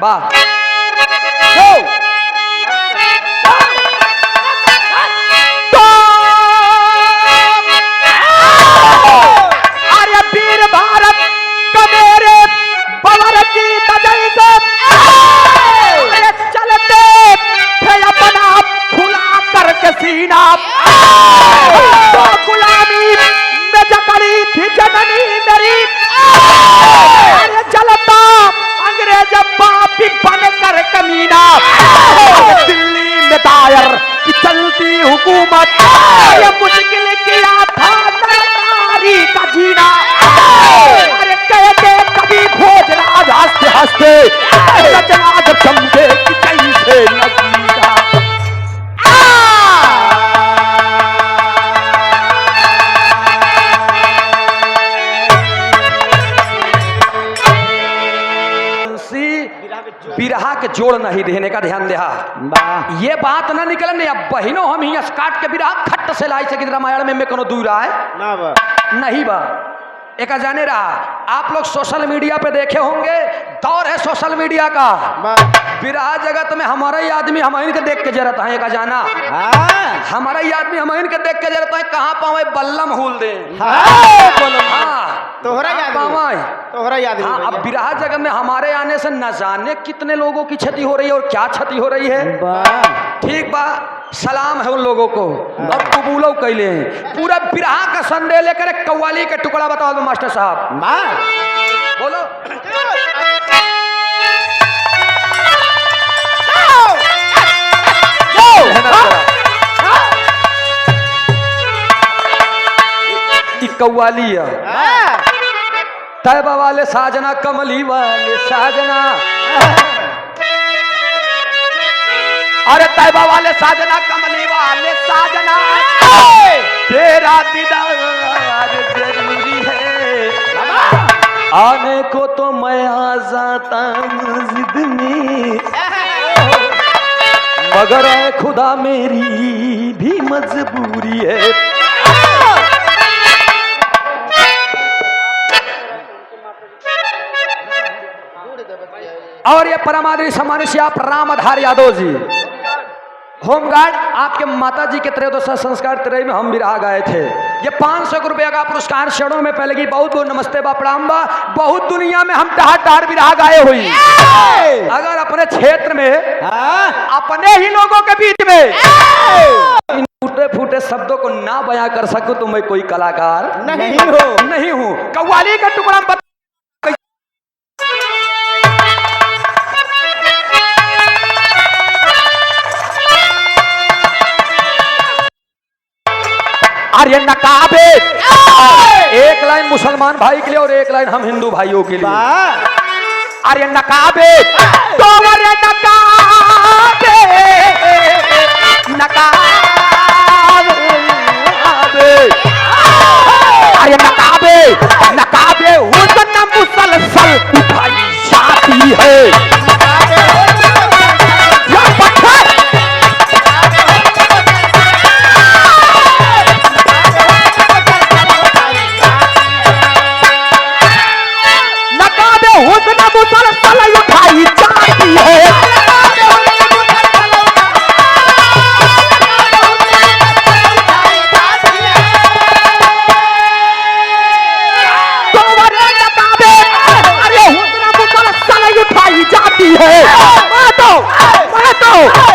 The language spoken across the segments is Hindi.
वाह अरे वीर भारत कमेरे बवर की तजई से चलते थे अपना खुला करके सीना तो गुलामी में जकड़ी थी जननी मेरी चलता अंग्रेज पापी बन कर कमीना दिल्ली में दायर की चलती हुकूमत ये मुश्किल किया था नारी का जीना अरे कहते कभी भोजराज हंसते हंसते रचना जब समझे कि कैसे नगीना बिरहा के जोड़ नहीं देने का ध्यान दे। ये बात ना निकलने अब बहनों हम ही काट के बिरहा खट्ट से लाई से रामायण में कोनो दूर है ना बा नहीं बा एक जाने रहा। आप लोग सोशल मीडिया पे देखे होंगे, दौर है सोशल मीडिया का। बिरहा जगत में हमारा ही आदमी हम इनके देख के जरत है एक जाना हमारा ही आदमी हम इनके देख के जरत है कहाँ पावे बल्लम हुल दे तोहरा याद हाँ। अब बिरहा जगत में हमारे आने से न जाने कितने लोगों की क्षति हो रही है और क्या क्षति हो रही है। ठीक बा सलाम है उन लोगों को और कबूलो कैले हैं। पूरा बिरहा का संदेह लेकर एक कव्वाली का टुकड़ा बताओ दो मास्टर साहब बोलो। कव्वाली तैबा वाले साजना कमली वाले साजना अरे तैबा वाले साजना कमली वाले साजना तेरा दीदार जरूरी है आने को तो मैं आ जाता मस्जिद में मगर है खुदा मेरी भी मजबूरी है। और ये परमादरी सम्मानित श्री आप रामधार यादव जी होमगार्ड आपके माता जी के त्रयोदश संस्कार त्रय में हम बिरहा गाए थे। ये 500 रुपये का पुरस्कार क्षणों में पहले की बहुत बहुत नमस्ते बा प्रणाम बा। बहुत दुनिया में हम टहार बिरहा गाए हुई अगर अपने क्षेत्र में अपने ही लोगों के बीच में इन फूटे फूटे शब्दों को ना बयां कर सकूं तो मैं कोई कलाकार नहीं हूँ। कव्वाली का टुकड़ा अरे नकाबे एक लाइन मुसलमान भाई के लिए और एक लाइन हम हिंदू भाइयों के लिए। अरे नकाबे तो अरे नकाबे नकाबे अरे नकाबे नकाबे हुस्न मुसलसल उठाई जाती है।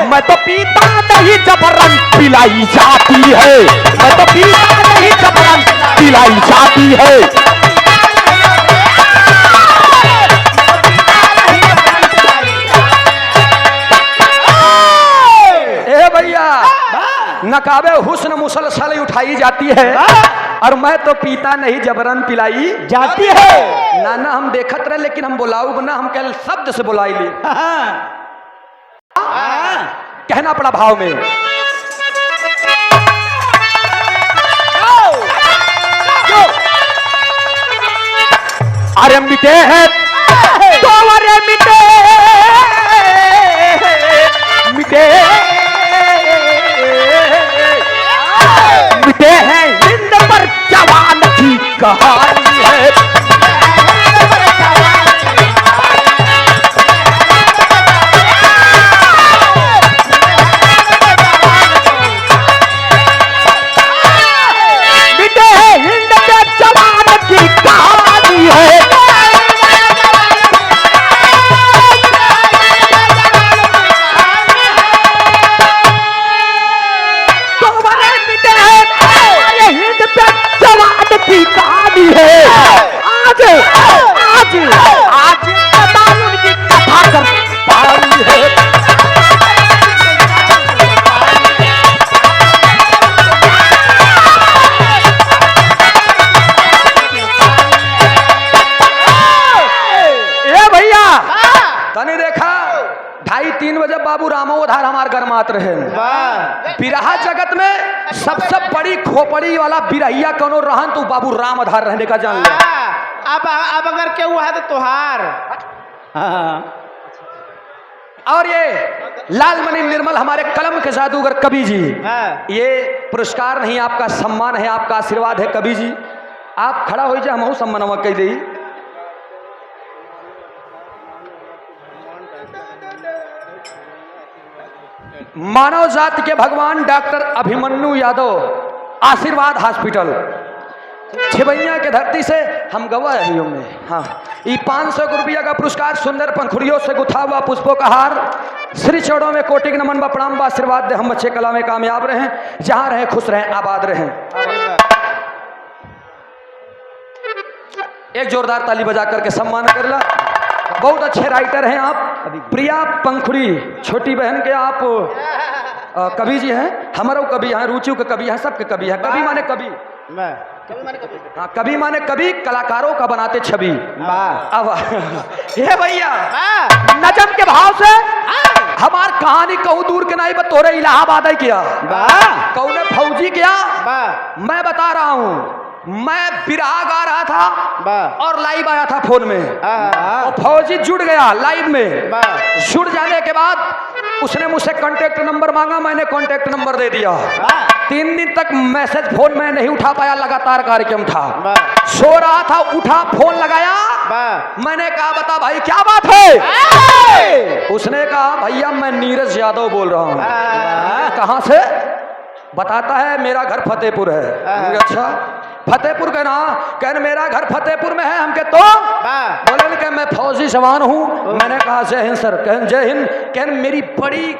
मैं तो पीता नहीं जबरन पिलाई जाती है मैं तो पीता नहीं जबरन पिलाई जाती है। ए भैया नकाबे हुस्न मुसलसल उठाई जाती है और मैं तो पीता नहीं जबरन पिलाई जाती है। नाना हम देखत रहे लेकिन हम बुलाऊ ना हम कल शब्द से बुलाई ली कहना पड़ा भाव में। अरे मिटे हैं तो अरे मिटे मिटे मिटे हैं हिंद पर जवान की कहानी है। कहानी है। तो बने मिटे हैं अरे हिंद पे जवान की कहानी है। आज आज आज बताऊं की कथा कर पानी है। तनी देखा 2:30-3 बजे बाबू रामोधार हमार घर मात रहे। बिरहा जगत में सबसे बड़ी खोपड़ी वाला बिरहिया कौनो रहन तो बाबू रामोधार रहने का जान ले। अब अगर क्या हुआ है तो तुहार। और ये लालमणि निर्मल हमारे कलम के जादूगर कवि जी, ये पुरस्कार नहीं आपका सम्मान है, आपका आशीर्वाद है कवि जी। आप खड़ा हो जाए, हम सम्मान कह दी। मानव जाति के भगवान डॉक्टर अभिमन्यु यादव आशीर्वाद हॉस्पिटल छिबैया के धरती से हम गवा रही में। हाँ, ये 500 रुपया का पुरस्कार सुंदर पंखुड़ियों से गुथा हुआ पुष्पों का हार श्री चौड़ों में कोटि नमन व प्रणाम व आशीर्वाद दे। हम अच्छे कला में कामयाब रहें, जहां रहें खुश रहें, आबाद रहें। एक जोरदार ताली बजा करके सम्मान कर ला। बहुत अच्छे राइटर हैं आप, प्रिया पंखुड़ी छोटी बहन के आप कवि जी हैं, हमारा कवि हैं, रुचियों के कवि हैं, सबके कवि हैं। कवि माने कवि, हाँ कवि माने कवि, कलाकारों का बनाते छवि। अब हे भैया नजम के भाव से हमार कहानी कहूँ दूर के नहीं, तोरे इलाहाबाद है क्या कौने फौजी क्या मैं बता रहा हूँ। मैं बिरहा गा रहा था और लाइव आया था फोन में, और फौजी जुड़ गया लाइव में। जुड़ जाने के बाद उसने मुझसे कांटेक्ट नंबर मांगा, मैंने कांटेक्ट नंबर दे दिया। 3 दिन तक मैसेज फोन में नहीं उठा पाया, लगातार कार्यक्रम था, सो रहा था, उठा फोन लगाया, मैंने कहा बता भाई क्या बात है। उसने कहा भैया मैं नीरज यादव बोल रहा हूँ। कहाँ से? बताता है मेरा घर फतेहपुर है। अच्छा फतेहपुर का ना, कहने मेरा घर फतेहपुर में है। हमके तो बोले कि मैं फौजी जवान हूँ। मैंने कहा जय हिंद सर। कहन जय हिंद। कहन मेरी बड़ी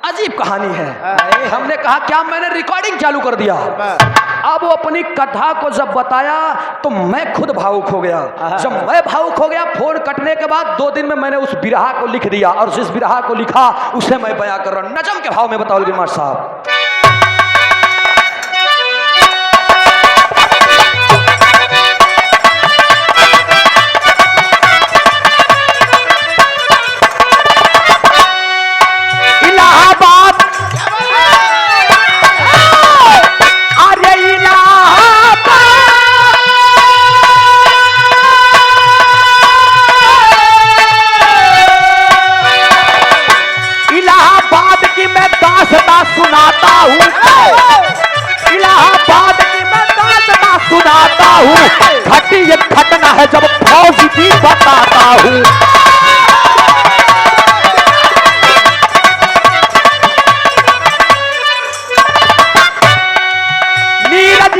अजीब कहानी है। हमने कहा क्या? मैंने रिकॉर्डिंग चालू कर दिया। अब वो अपनी कथा को जब बताया तो मैं खुद भावुक हो गया। जब मैं भावुक हो गया, फोन कटने के बाद 2 दिन में मैंने उस बिरहा को लिख दिया, और जिस बिरहा को लिखा उसे मैं बयां कर रहा हूं नजम के भाव में। बताओ गिरमार साहब, सुनाता हूँ इलाहाबाद की मैं दास्तां सुनाता हूँ। घटी ये घटना है जब फौज भी बताता हूँ। नीरज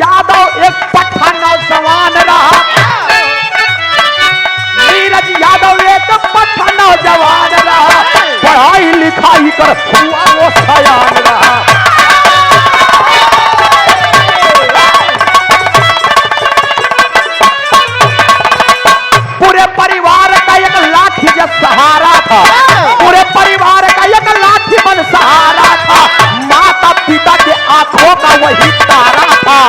यादव एक पट्टा नौजवान रहा। नीरज यादव एक पट्टा नौजवान रहा, पढ़ाई लिखाई कर हुआ वो सयान रहा। पूरे परिवार का एक लाठी जब सहारा था, पूरे परिवार का एक लाठी बन सहारा था। माता पिता के आंखों का वही तारा था।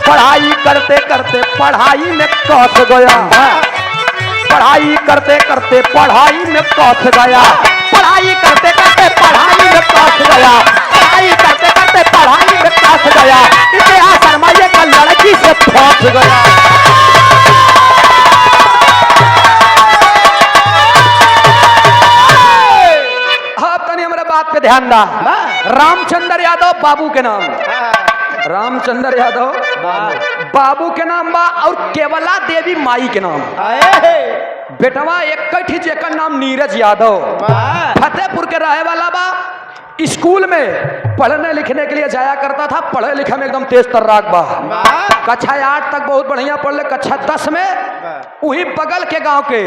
पढ़ाई करते करते पढ़ाई में कस गया, पढ़ाई करते करते पढ़ाई में कस गया, पढ़ाई करते करते पढ़ाई में कस गया, पढ़ाई करते करते पढ़ाई में कस गया। इतिहास सरमाइए का लड़की से फंस गया। आप तनी हमारे बात पे ध्यान दा। रामचंद्र यादव बाबू के नाम, रामचंद्र यादव बाबू के नाम बा और केवला देवी माई के नाम। बेटवा एक ही जेकर नाम नीरज यादव, फतेहपुर के रहे वाला बा। स्कूल में पढ़ने लिखने के लिए जाया करता था, पढ़े लिखे में एकदम तेज तर्राक बा। कक्षा 8 तक बहुत बढ़िया पढ़ ले। कक्षा 10 में वही बगल के गांव के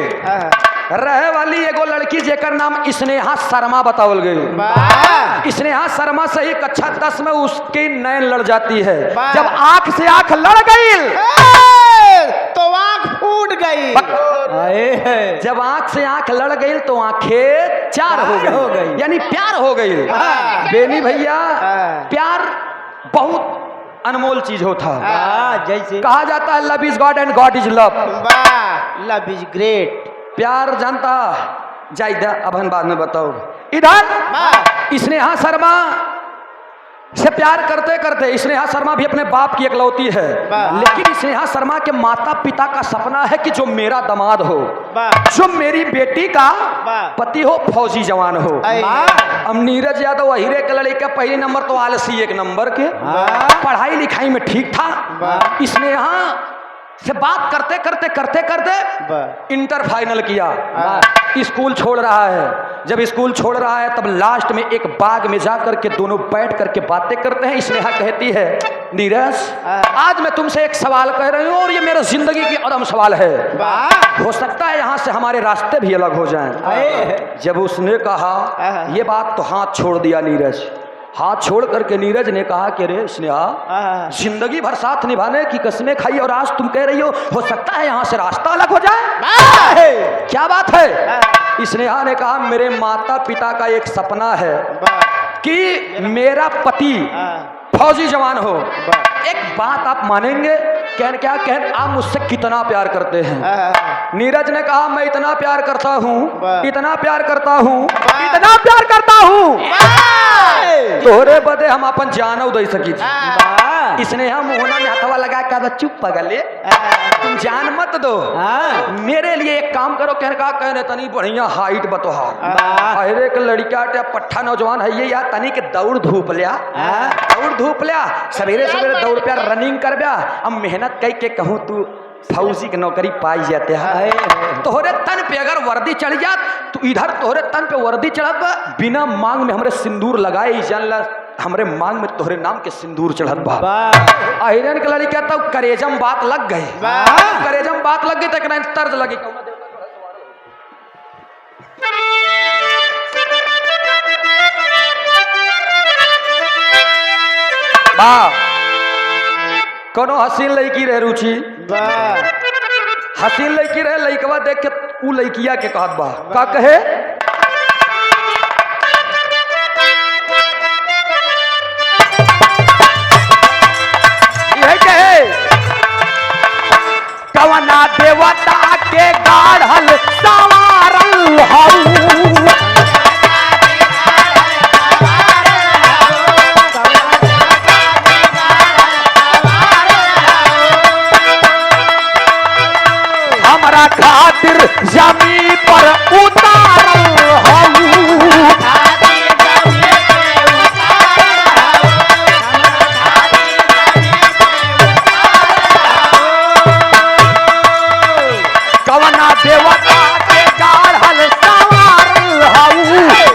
रहे वाली एगो लड़की जेकर नाम स्नेहा शर्मा बतावल गई। स्नेहा शर्मा से ही कक्षा 10 में उसकी नैन लड़ जाती है। जब आंख से आंख लड़ गई तो आंख फूट गई। जब आंख से आंख लड़ गई तो आंखें चार हो गई, यानी प्यार हो गई। बेनी भैया, प्यार बहुत अनमोल चीज होता है। जैसे कहा जाता है love is God and God is love. Love is great. प्यार जानता जायदा अब हम बाद में बताओ। इधर स्नेहा शर्मा से प्यार करते करते, स्नेहा शर्मा भी अपने बाप की इकलौती है, लेकिन स्नेहा शर्मा के माता पिता का सपना है कि जो मेरा दामाद हो, जो मेरी बेटी का पति हो, फौजी जवान हो। अब नीरज यादव हीरे के लड़के पहले नंबर तो आलसी 1 नंबर के, पढ़ाई लिखाई में ठीक था। स्नेहा से बात करते करते इंटर फाइनल किया। स्कूल छोड़ रहा है। जब स्कूल छोड़ रहा है तब लास्ट में एक बाग में जाकर के दोनों बैठ करके बातें करते हैं। स्नेहा कहती है, नीरज आज मैं तुमसे एक सवाल कह रही हूँ और ये मेरे जिंदगी की अहम सवाल है, हो सकता है यहाँ से हमारे रास्ते भी अलग हो जाएं। जब उसने कहा ये बात तो हाथ छोड़ दिया नीरज। हाथ छोड़ करके नीरज ने कहा कि रे स्नेहा, जिंदगी भर साथ निभाने की कसमें खाई और आज तुम कह रही हो सकता है यहाँ से रास्ता अलग हो जाए। क्या बात है? स्नेहा ने कहा मेरे माता पिता का एक सपना है कि मेरा पति फौजी जवान हो। एक बात आप मानेंगे? क्या आप मुझसे कितना प्यार करते हैं? नीरज ने कहा मैं इतना प्यार करता हूँ, इतना प्यार करता हूँ, इतना प्यार करता हूँ, तोरे बदे हम अपन जानव दे सकी। स्नेहा मोहना में हथवा लगा के चुप पगले, तुम जान मत दो, मेरे लिए एक काम करो। कहने तनी बढ़िया हाइट बतोहार, अरे के लड़का पट्ठा नौजवान है ये यार, तनी के दौड़ धूप लिया, दौड़ धूप लिया, सवेरे सवेरे दौड़ पे रनिंग कर ब्या। अब मेहनत कई के कहूँ तू फौजी की नौकरी पाई जाते हैं। तोहरे तन पे अगर वर्दी चढ़ जात तो इधर तोहरे तन पे वर्दी चढ़त, बिना मांग में हमरे सिंदूर लगाए जान ला, हमरे मांग में तोहरे नाम के सिंदूर चढ़त बा। आयरन के लड़का तब करेजम बात लग गई, करेजम बात लग गई तक तर्ज लगी। कोनो हसीन लड़की रहे रुचि, हसीन लड़की रहे, लड़कवा देख के उ लड़किया के कहत बा का कहे, यह कहे कवना देवता के गाढ़ल सवारल हऊ, हमरा खातिर जमी पर उतारल हऊ, कवना देवता के गाढ़ल सवारल हऊ,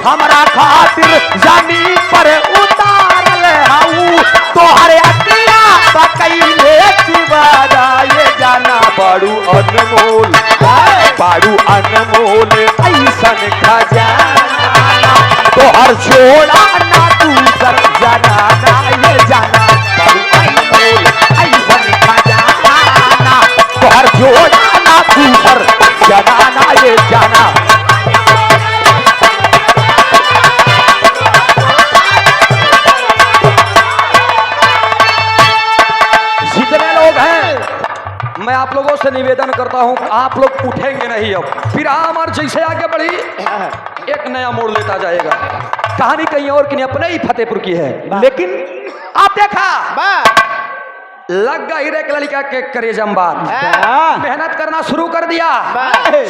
हमरा खातिर जमी पर उतारल हऊ, तोहरे अतिया बकैले दीवाना ये जाना बड़ू अनमोल, बड़ू अनमोल ऐसन खजाना, तोहर जोड़ा ना दूसर जनाना, ये जाना बड़ू अनमोल ऐसन खजाना, तोहर जोड़ा ना दूसर जनाना, ये जाना। जितने लोग हैं मैं आप लोगों से निवेदन करता हूं, आप लोग उठेंगे नहीं। अब फिर आमर जैसे आगे बढ़ी एक नया मोड़ लेता जाएगा। कहानी कहीं और की नहीं, अपने ही फतेहपुर की है, लेकिन आप देखा लग गया हीरे के लड़का के करेजम बात, मेहनत करना शुरू कर दिया।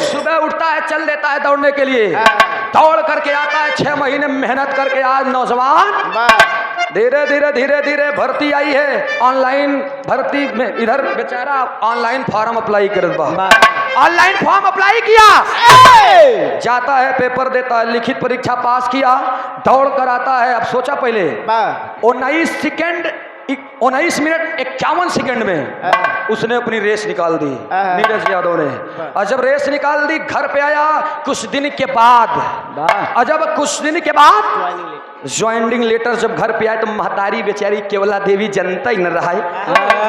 सुबह उठता है, चल देता है दौड़ने के लिए, दौड़ करके आता है, 6 महीने मेहनत करके आज नौजवान धीरे धीरे धीरे धीरे भर्ती आई है ऑनलाइन भर्ती में। इधर बेचारा ऑनलाइन फॉर्म अप्लाई करत बा, ऑनलाइन फॉर्म अप्लाई किया, जाता है पेपर देता है, लिखित परीक्षा पास किया, दौड़ कर आता है। अब सोचा पहले 19 मिनट 51 सेकंड में उसने अपनी रेस निकाल दी नीरज यादव ने। और जब रेस निकाल दी घर पे आया कुछ दिन के बाद, और जब कुछ दिन के बाद ज्वाइनिंग लेटर जब घर पे आए तो महतारी बेचारी केवला देवी जनता ही न रहा है।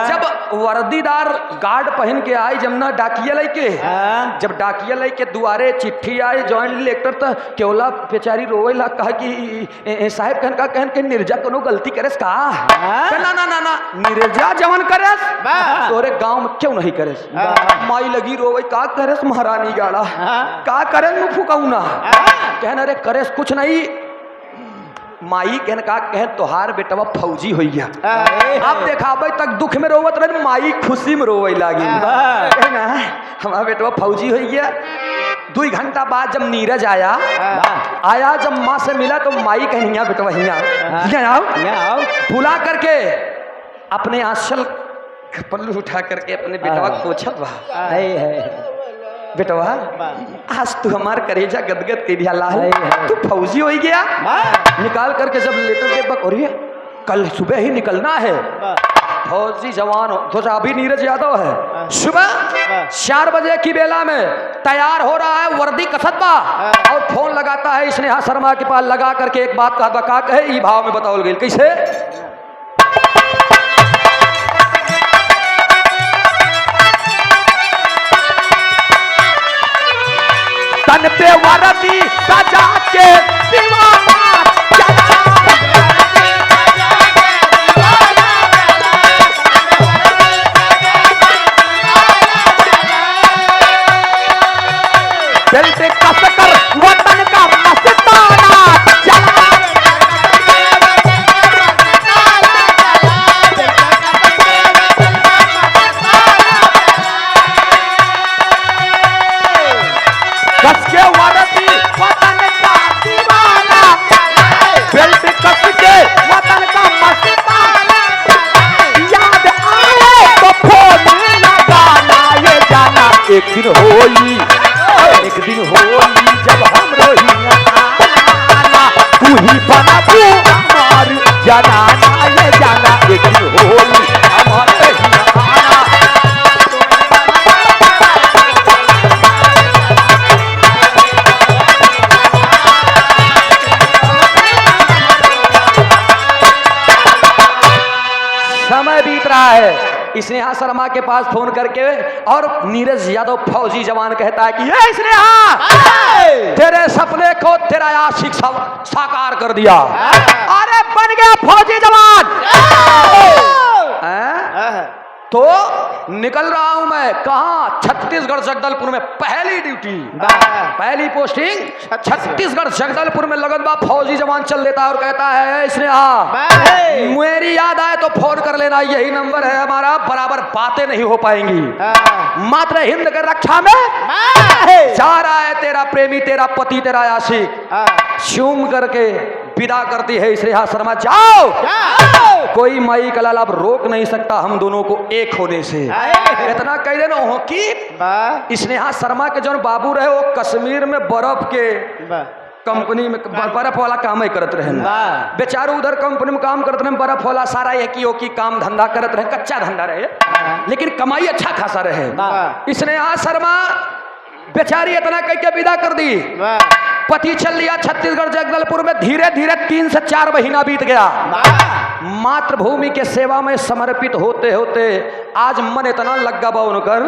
जब वर्दीदार गार्ड पहन के आई, जब ना डाकिया लेके, जब डाकिया लेके दुआरे चिट्ठी आई ज्वाइनिंग लेटर, तो केवला बेचारी रोवे ला, कहा कि साहब कहन के निर्जा कोनो गलती करेस का? ना ना ना ना, निर्जा जवन करेस तोरे गांव में क्यों नहीं करेस? माई लगी रोवे, का करेस महारानी गाड़ा, का करेस मुँह फुकाऊना? कहन अरे करेस कुछ नहीं, माई कहन का कहन तोहार बेटवा फौजी हो गया। अब देखाबे तक दुख में रोवत रहे, माई खुशी में रोवे लागी, हमारा बेटवा फौजी हो गया। 2 घंटा बाद जब नीरज आया जब माँ से मिला तो माई कहीं बेटवा हिया आओ, बुला करके अपने आंचल पल्लू उठा करके अपने बेटवा कोछत बा। बेटवा आज तू हमार करेजा गदगद के दिया ला, तू फौजी हो गया। निकाल करके जब लेटर के बक, और कल सुबह ही निकलना है, फौजी जवान हो तो अभी नीरज यादव है। सुबह 4 बजे की बेला में तैयार हो रहा है, वर्दी कसतबा, और फोन लगाता है स्नेहा शर्मा के पास। लगा करके एक बात कहा, का कहे ई भाव में बताओ गई कैसे? तन पे वर्दी सजा के दीवाना चला, बेल्ट कसकर वतन का मस्ताना चला। कस के वर्दी वतन का दीवाना, बेल्ट कस के वतन का मस्ताना, याद आए तो फोन लगाना, ये जाना एक दिन होली जब हम रोहियाना, तू ही बना तू हमार जनाना, ये जाना एक दिन होली हमार रोहियाना। समय बीत रहा है, स्नेहा शर्मा के पास फोन करके, और नीरज यादव फौजी जवान कहता है कि ये स्नेहा, तेरे सपने को तेरा आशिक साकार कर दिया, अरे बन गया फौजी जवान। तो निकल रहा हूं मैं, कहां? छत्तीसगढ़ जगदलपुर में पहली ड्यूटी, पहली पोस्टिंग छत्तीसगढ़ जगदलपुर में लगन बा। फौजी जवान चल देता है और कहता है स्नेहा, मेरी याद आए तो फोन कर लेना, यही नंबर है हमारा, बराबर बातें नहीं हो पाएंगी, मात्र हिंद की रक्षा में जा रहा है तेरा प्रेमी, तेरा पति, तेरा आशिक। शूम करके विदा करती है स्नेहा शर्मा, जाओ, कोई माई का लाल अब रोक नहीं सकता हम दोनों को एक होने से। इतना कह देना हो कि स्नेहा शर्मा के जो बाबू रहे वो कश्मीर में बर्फ के कंपनी में बर्फ वाला काम ही करते रहे, बेचारे उधर कंपनी में काम करते रहे, बर्फ वाला सारा एक ही काम धंधा करते रहे, कच्चा धंधा रहे, लेकिन कमाई अच्छा खासा रहे। स्नेहा शर्मा बेचारी इतना कह के विदा कर दी, पति चल लिया छत्तीसगढ़ जगदलपुर में। धीरे धीरे 3 से 4 महीना बीत गया, मातृभूमि के सेवा में समर्पित होते होते आज मन इतना लग गया उनकर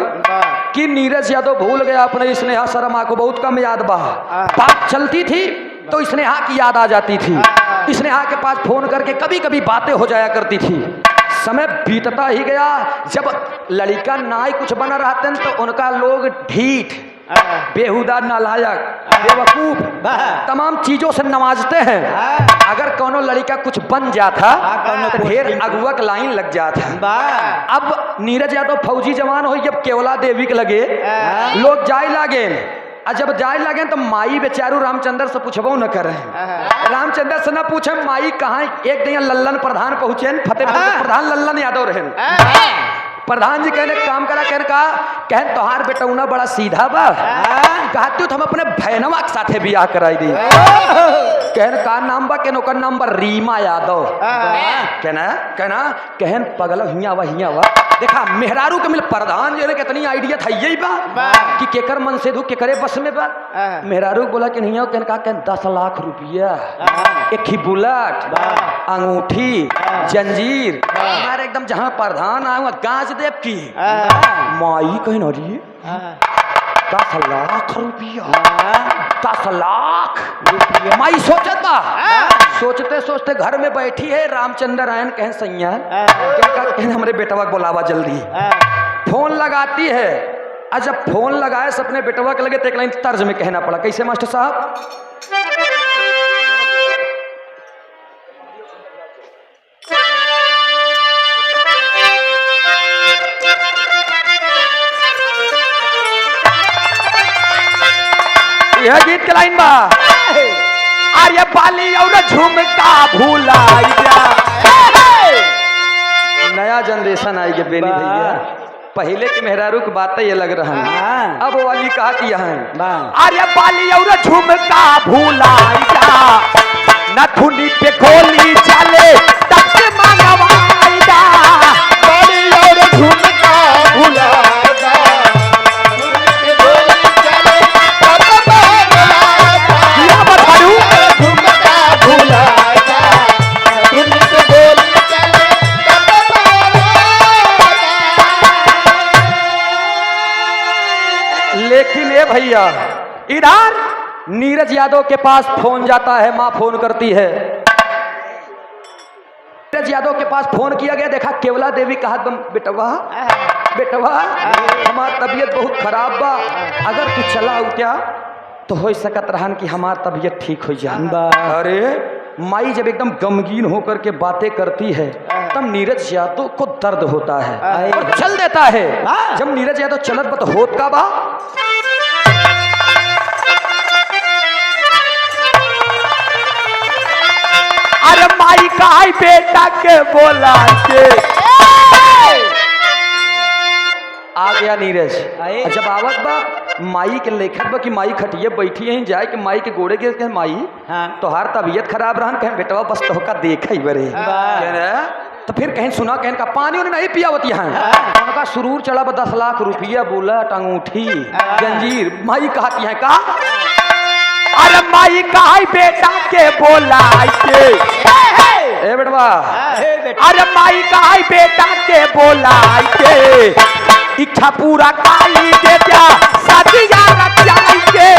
कि नीरज यादव भूल गया अपने स्नेहा शर्मा को, बहुत कम याद बा। बात चलती थी तो स्नेहा की याद आ जाती थी, स्नेहा के पास फोन करके कभी कभी बातें हो जाया करती थी। समय बीतता ही गया, जब लड़का नाई कुछ बना रहते तो उनका लोग ढीठ, बेहुदा, नालायक, बेवकूफ तमाम चीजों से नवाजते हैं। अगर कोनो लड़का कुछ बन जाता तो ढेर अगुवक लाइन लग जाता। अब नीरज यादव फौजी जवान हो, जब केवला देवी के लगे लोग जाए लागे, और जब जाए लगे तो माई बेचारू रामचंद्र से पूछबो न कर रहे। रामचंद्र से न पूछे माई कहाँ। एक दिन लल्लन प्रधान पहुंचे, फतेहपुर प्रधान लल्लन यादव रहे। प्रधान जी कहने काम करा, कहन तोहार बेटौना बड़ा सीधा बा, कहती हम अपने बहनवा के साथे बियाह कराई दी। कहन का नाम बा, कहन ओकर नाम बा रीमा यादव। कहन पगल हिया वा देखा मेहरारू के मिल प्रधान जो है कितनी आइडिया था यही बा कि केकर मन से धू केकरे बस में बा। मेहरारू बोला कि नहीं, कहन 10 लाख रुपया, एक ही बुलेट, अंगूठी, जंजीर, हमारे एकदम जहाँ प्रधान आऊंगा गाज देव की माई कहीं न रही 10 लाख रुपया, 10 लाख रुपया। माई सोचत बा, सोचते सोचते घर में बैठी है। रामचंद्र आयन कहन सैया कहन हमरे बेटवा को बुलावा जल्दी। फोन लगाती है, और जब फोन लगाए से अपने बेटवा के लगे तो एक लाइन तर्ज में कहना पड़ा। कैसे मास्टर साहब? यह गीत के लाइन बा, अरे बाली और झुमका भूलाई जा। नया जनरेशन आई के बेनी भैया, पहले के मेहरारू की बातें ये लग रहा है, अब वो वाली कहा कि है अरे बाली और झुमका भूलाई जा, नथुनी पे खोली चले तब से मंगवाई जा। बाली और झुमका भूलाई जा, लेकिन ये भैया इधर नीरज यादव के पास फोन जाता है। मां फोन करती है, नीरज यादव के पास फोन किया गया। देखा केवला देवी कहा बेटवा हमार तबीयत बहुत खराब बा, अगर तू चला हो क्या तो हो सकत रहन कि हमार तबीयत ठीक हो जाए। अरे माई जब एकदम गमगीन होकर के बातें करती है तब नीरज यादव को दर्द होता है और चल देता है। जब नीरज यादव चलत बा तो होत का बा, अरे माई का आई बेटा के बोला के आ गया नीरज। जब आवत बा माई के लेखत बा कि माई खटिए बैठी है जाए कि माई के गोड़े के माई तोहार तबीयत खराब रहन, कहें बेटवा बस तोहका देखा ही बरे। तो फिर कहीं सुना कहन का पानी उन्हें नहीं पियावती है, उनका सुरूर चढ़ा 10 लाख रुपया, बुलेट, अंगूठी, जंजीर। माई कहती है का अरे माई का बेटा के बोला के ए बेटवा, अरे माई का बेटा के बोला के इच्छा पूरा काई दे जा सदिया रचाई के।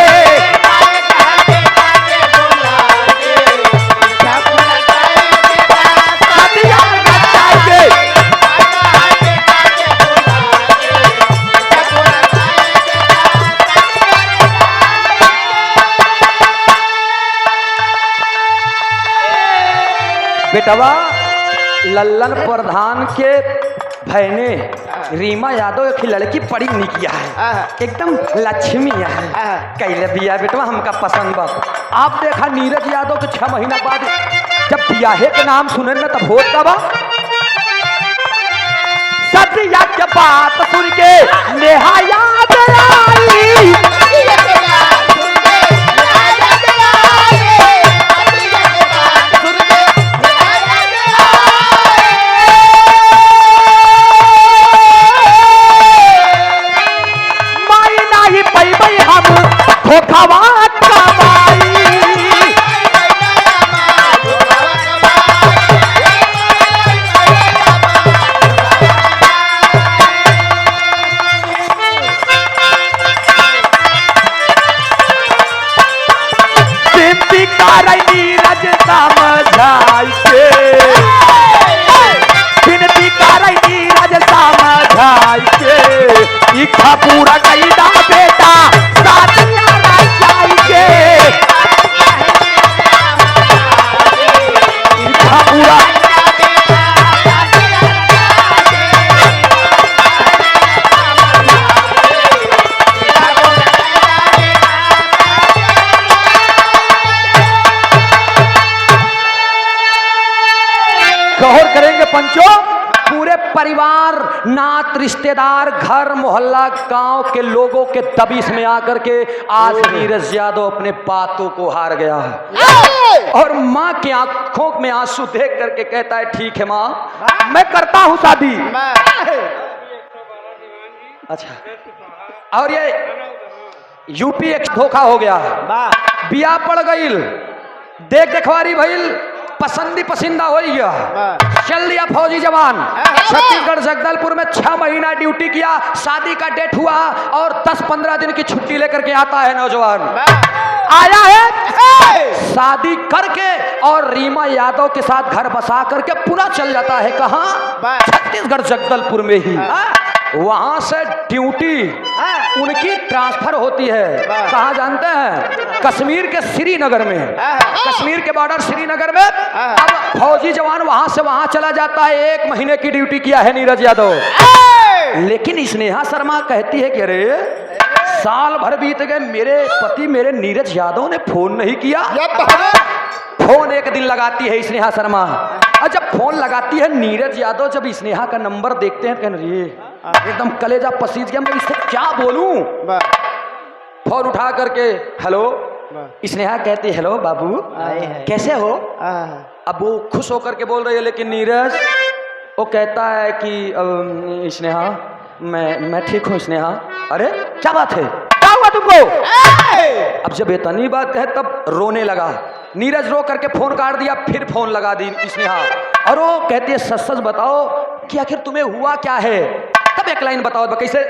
बेटवा लल्लन प्रधान के बहने रीमा यादव एक लड़की पढ़ी निकिया है, एकदम लक्ष्मी है, कैले बिया बेटवा हमका पसंद बा। आप देखा नीरज यादव के 6 महीना बाद जब बियाहे के नाम सुने न तब होत का बा। सदिया के बात सुन के नेहा याद आई, इच्छा पूरा कईदा बेटा साथिया ना चाहिए। परिवार, नात, रिश्तेदार, घर मोहल्ला, गांव के लोगों के दबिश में आकर के आज नीरज यादव अपने बातों को हार गया है और माँ की आंखों में आंसू देख करके कहता है ठीक है माँ, मैं करता हूँ शादी। अच्छा, और ये यूपी एक धोखा हो गया, बिया पड़ गईल, देख देखवारी भइल, पसंदी पसंदा हो गया, चल दिया फौजी जवान। छत्तीसगढ़ जगदलपुर में 6 महीना ड्यूटी किया, शादी का डेट हुआ और 10-15 दिन की छुट्टी लेकर के आता है नौजवान, आया है शादी करके और रीमा यादव के साथ घर बसा करके पूरा चल जाता है। कहाँ? छत्तीसगढ़ जगदलपुर में ही। वहां से ड्यूटी उनकी ट्रांसफर होती है कहाँ जानते हैं? कश्मीर के श्रीनगर में, कश्मीर के बॉर्डर श्रीनगर में। अब फौजी जवान वहां से वहां चला जाता है, 1 महीने की ड्यूटी किया है नीरज यादव। लेकिन स्नेहा शर्मा कहती है कि अरे साल भर बीत गए, मेरे पति मेरे नीरज यादव ने फोन नहीं किया। फोन एक दिन लगाती है स्नेहा शर्मा, और जब फोन लगाती है नीरज यादव, जब स्नेहा का नंबर देखते हैं कहने ये एकदम कलेजा पसीज गया, मैं इससे क्या बोलूं। फोन उठा करके हेलो, स्नेहा कहती हेलो बाबू कैसे हो। अब वो खुश होकर के बोल रही है, लेकिन नीरज वो कहता है कि स्नेहा मैं ठीक हूँ स्नेहा। अरे क्या बात है, क्या हुआ तुमको? अब जब इतनी बात है तब रोने लगा नीरज, रो करके फोन काट दिया, फिर फोन लगा दी स्नेहा और वो कहती है सच सच बताओ कि आखिर तुम्हें हुआ क्या है। तब एक लाइन बताओ कैसे।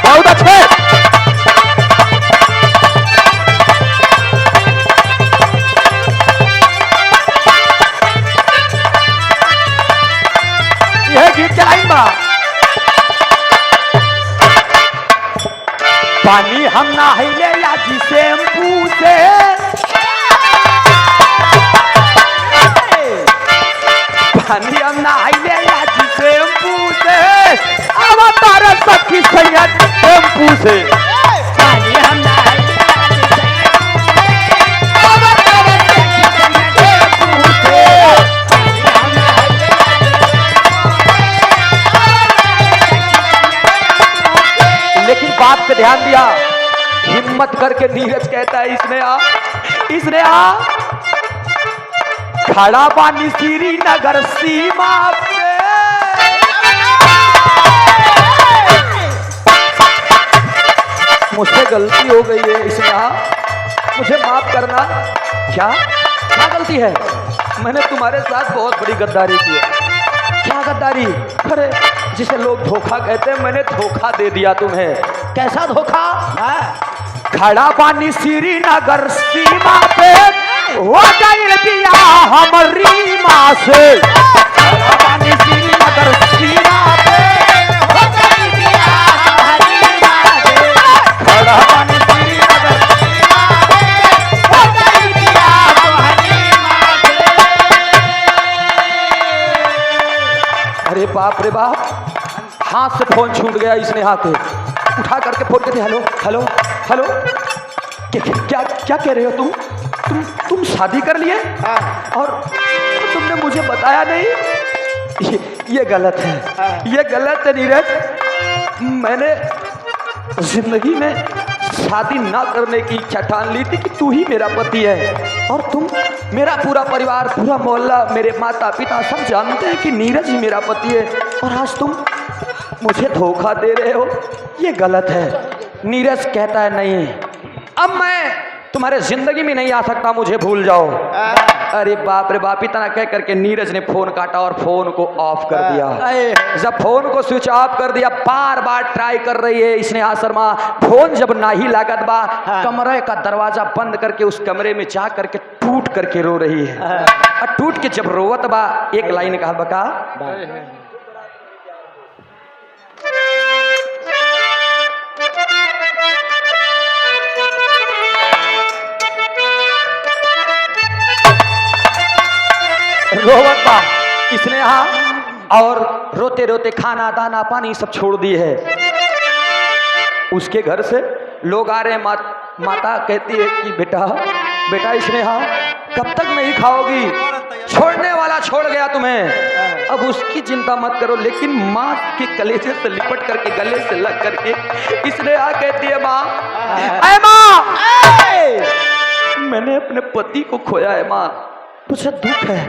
बहुत अच्छे। यह गीत के लाइन बा, पानी हम नहाइले या जी शैम्पू से, पानी हम नहाइले या जी शैम्पू से, अब तारा सखी सैया शैम्पू से, पानी हम नहाइले अब तारा सखी सैया शैम्पू से। लेकिन बात पे ध्यान दिया, हिम्मत करके नीरज कहता है इसने आ खड़ा पानी श्रीनगर सीमा पे, मुझसे गलती हो गई है इसने मुझे माफ करना। क्या क्या गलती है? मैंने तुम्हारे साथ बहुत बड़ी गद्दारी की है। क्या गद्दारी? अरे जिसे लोग धोखा कहते हैं, मैंने धोखा दे दिया तुम्हें। कैसा धोखा? खड़ा पानी श्रीनगर सीमा पे हो गई बिया हमारी माँ से, खड़ा पानी श्रीनगर सीमा पे हो गई बिया हमारी माँ से, खड़ा पानी श्रीनगर सीमा पे हो गई बिया हमारी माँ से। अरे बाप रे बाप, हाथ से फोन छूट गया इसने, हाथ उठा करके फोन करते हेलो हेलो हेलो, क्या क्या कह रहे हो तुम शादी कर लिए और तुमने मुझे बताया नहीं? ये गलत है, ये गलत है नीरज। मैंने जिंदगी में शादी ना करने की इच्छा ठान ली थी कि तू ही मेरा पति है, और तुम मेरा पूरा परिवार, पूरा मोहल्ला, मेरे माता पिता सब जानते हैं कि नीरज ही मेरा पति है, और आज तुम मुझे धोखा दे रहे हो, ये गलत है। नीरज कहता है नहीं, अब मैं तुम्हारे जिंदगी में नहीं आ सकता, मुझे भूल जाओ। अरे बाप रे बाप, इतना कह करके नीरज ने फोन काटा और फोन को ऑफ कर दिया। जब फोन को स्विच ऑफ कर दिया, बार बार ट्राई कर रही है स्नेहा शर्मा, फोन जब ना ही लागत बा, कमरे का दरवाजा बंद करके उस कमरे में जा करके टूट करके रो रही है। और टूट के जब रोवत बा, एक लाइन कहा बका, रोवत बा इसने और रोते रोते खाना दाना पानी सब छोड़ दी है। उसके घर से लोग आ रहे हैं। माता कहती है कि बेटा बेटा स्नेहा कब तक नहीं खाओगी, छोड़ने वाला छोड़ गया तुम्हें, अब उसकी चिंता मत करो। लेकिन माँ के कलेजे से लिपट करके गले से लग करके स्नेहा कहती है माँ, अरे माँ मैंने अपने पति को खोया है माँ, मुझे दुख है,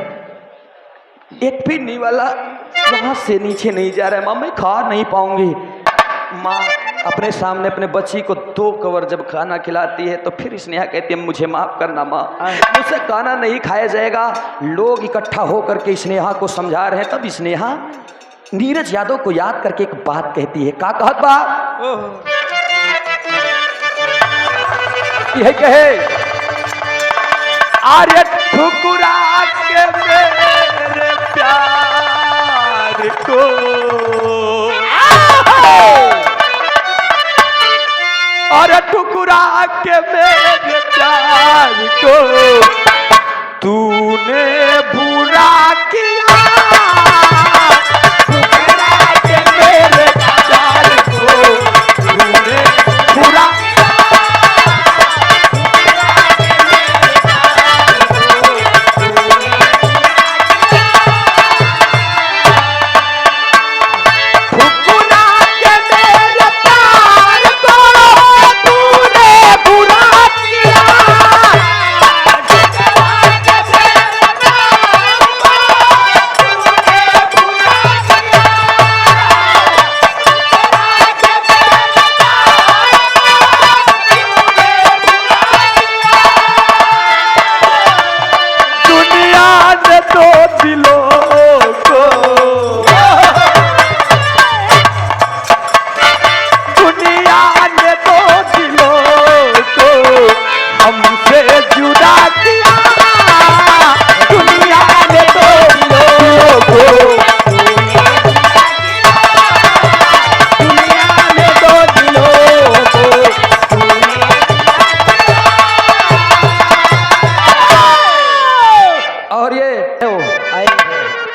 एक भी नहीं वाला वहां से नीचे नहीं जा रहा है माँ, मैं खा नहीं पाऊंगी। माँ अपने सामने अपने बच्ची को 2 कवर जब खाना खिलाती है तो फिर स्नेहा कहती है मुझे माफ करना माँ, मुझसे खाना नहीं खाया जाएगा। लोग इकट्ठा होकर के स्नेहा को समझा रहे हैं। तब स्नेहा नीरज यादव को याद करके एक बात कहती है। का कहत बा यह कहे, आर्य ठुकरा के मेरे प्यार को, आर्य ठुकरा के मेरे प्यार को तूने बुरा किया, ठुकरा के मेरे प्यार को तूने बुरा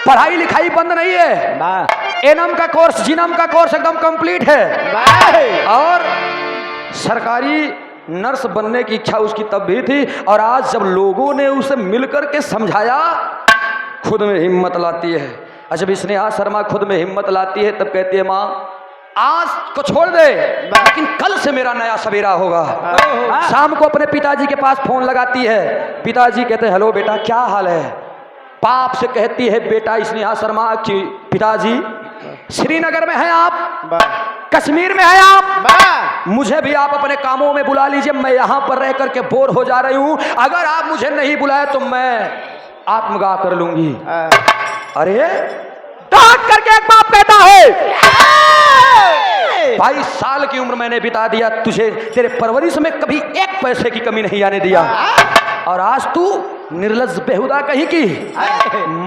पढ़ाई लिखाई बंद नहीं है। एनम का कोर्स जिनम का कोर्स एकदम कंप्लीट है और सरकारी नर्स बनने की इच्छा उसकी तब भी थी। और आज जब लोगों ने उसे मिलकर के समझाया खुद में हिम्मत लाती है। जब स्नेहा शर्मा खुद में हिम्मत लाती है तब कहती है माँ आज को छोड़ दे लेकिन कल से मेरा नया सवेरा होगा। शाम को अपने पिताजी के पास फोन लगाती है। पिताजी कहते हैं हेलो बेटा क्या हाल है। बाप से कहती है बेटा स्नेहा शर्मा की पिताजी श्रीनगर में हैं आप, कश्मीर में हैं आप, मुझे भी आप अपने कामों में बुला लीजिए, मैं यहाँ पर रह करके बोर हो जा रही हूँ, अगर आप मुझे नहीं बुलाए तो मैं आत्मगाह कर लूंगी। अरे डांट करके एक बाप कहता है 22 साल की उम्र मैंने बिता दिया, तुझे तेरे परवरिश में कभी एक पैसे की कमी नहीं आने दिया और आज तू निर्लज्ज बेहुदा कहीं की